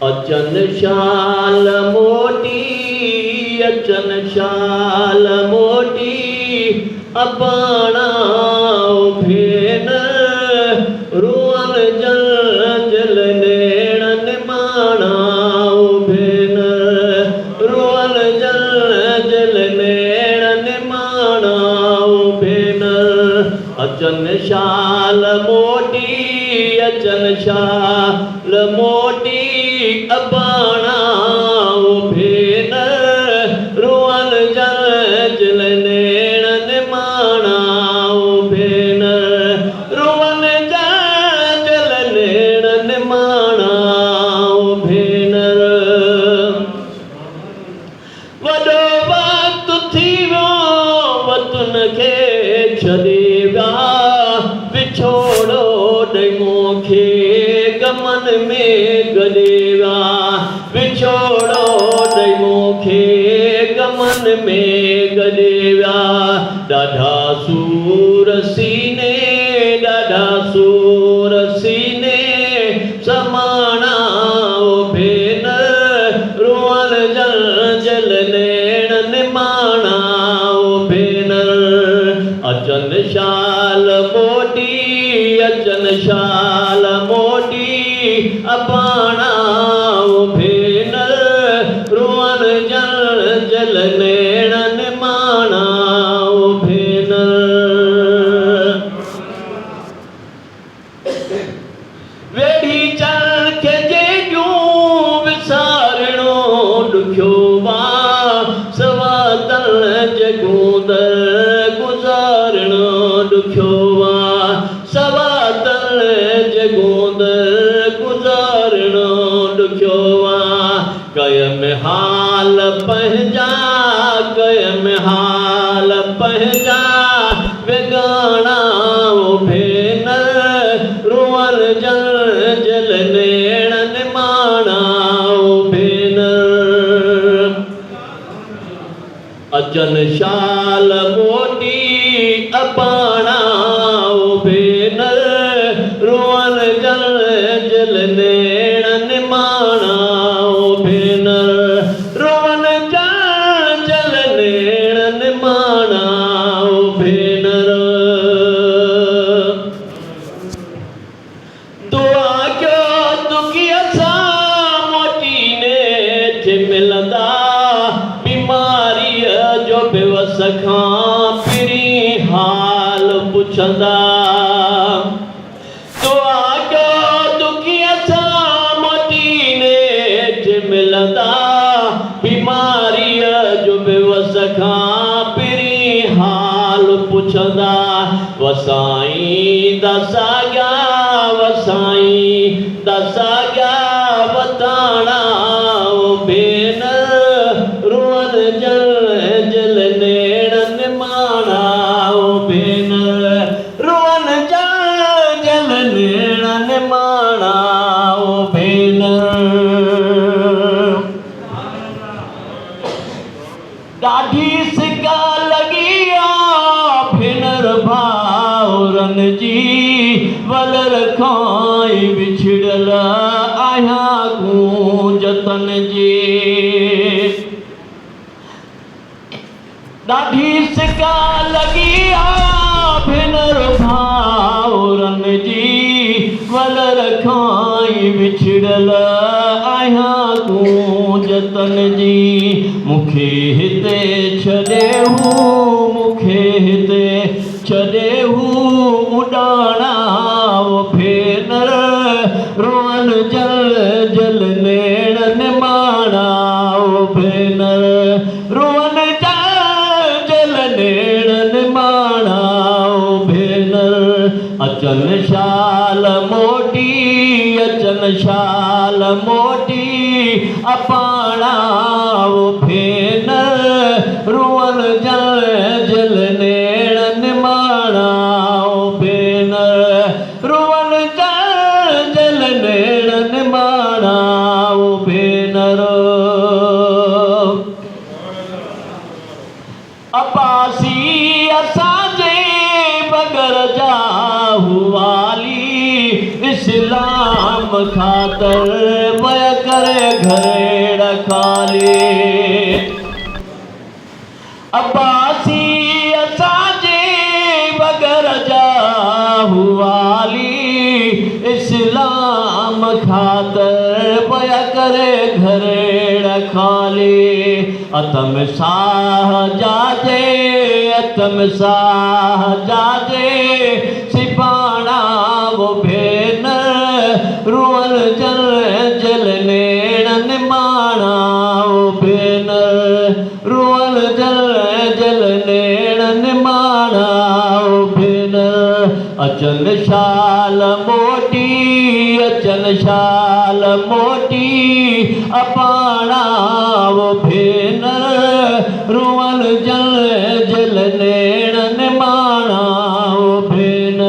अचन शाल मोटी, अचन शाल मोटी, अपाणा भेन रुअन जल जल नेणन माणा भेन रुअन जल जल नेणन माणा भेन अचन शाल मोटी, अचन शाल मोटी, अपाणा भेन रुअन जल जल नेणन माणा भेन रुअन जल जल नेणन माणा भेन वॾो वक़्तु थी वियो वतन खे छॾे विया विछोड़ो ॾेई मूंखे गमन में गॾे विया विछोड़ो ॾेई मूंखे गमन में गॾे विया ॾाढा सूर सीने ॾाढा सूर सीने समाणा भेन रुअन जल जल नेणन माणा भेन अचन शाल मोटी, अचन शाल मोटी, अपाणा भेन रुअन जल जल नेणन माणा भेन वेड़ी चल के जेॾियूं विसारणो ॾुखियो वा सवा तल जगूंदर गुज़ारणो ॾुखियो वा सवा तल जगूंदर गुज़ारणो ॾुखियो वा कयम हाल पंहिंजा कयम हाल पंहिंजा विगाणा भेन रुअन जल जल नेणन माणा भेन अचन शाल मोटी, अपाणा भेन रुअन जल जल नेणन माणा भेन रुअन जल जल नेणन माणा भेन दुआ कयो दुखीअ सां मोटीने थे मिलंदा बीमारीअ जो बेवस खां पहिरीं हाल पुछंदा दुआ कयो दुखीअ सां मोटीने थे मिलंदा बीमारीअ जो बेवस खां पहिरीं हाल पुछंदा वसाईं दसाॻिया वसाईं दसाॻिया वताणा भेन रुअन जल जल नेणन माणा भेन रुअन जल जल नेणन माणा भेन ॾाढी सिक लॻी आहे भेनर भाउरन जी वलर खां ई विछड़ियल आहियां गूंजतन जी ॾाढी सिक लॻी आहे भेनर भाउरन जी वलर खां ई विछड़ियल आहियां गूंजतन जी मूंखे हिते छॾे हू मूंखे हिते छॾे हू उॾाणा भेनर रुअन जल जल नेणन माणा भेनर रुअन जल जल नेणन माणा भेनर अचन शाल मोटी, अचन शाल मोटी, अपाणा भेन रुअन जल जल नेणन माणा भेन रुअन जल जल नेणन माणा भेनर अपासी असांजे बगर जा खातर पय करे घरेड़ खाली अब्बासी असांजे बगर जा हुआली इस्लाम खातर पय करे घरेड़ खाली अतम साह जाजे सिपाणा वो भेन रुअल जल जल नेण निमाणा वो भेन रुअल जल जल नेण निमाणा वो भेन अचन शाल मोटी अपाणा वो भेन रुअल जल जल नेण निमाणा वो भेन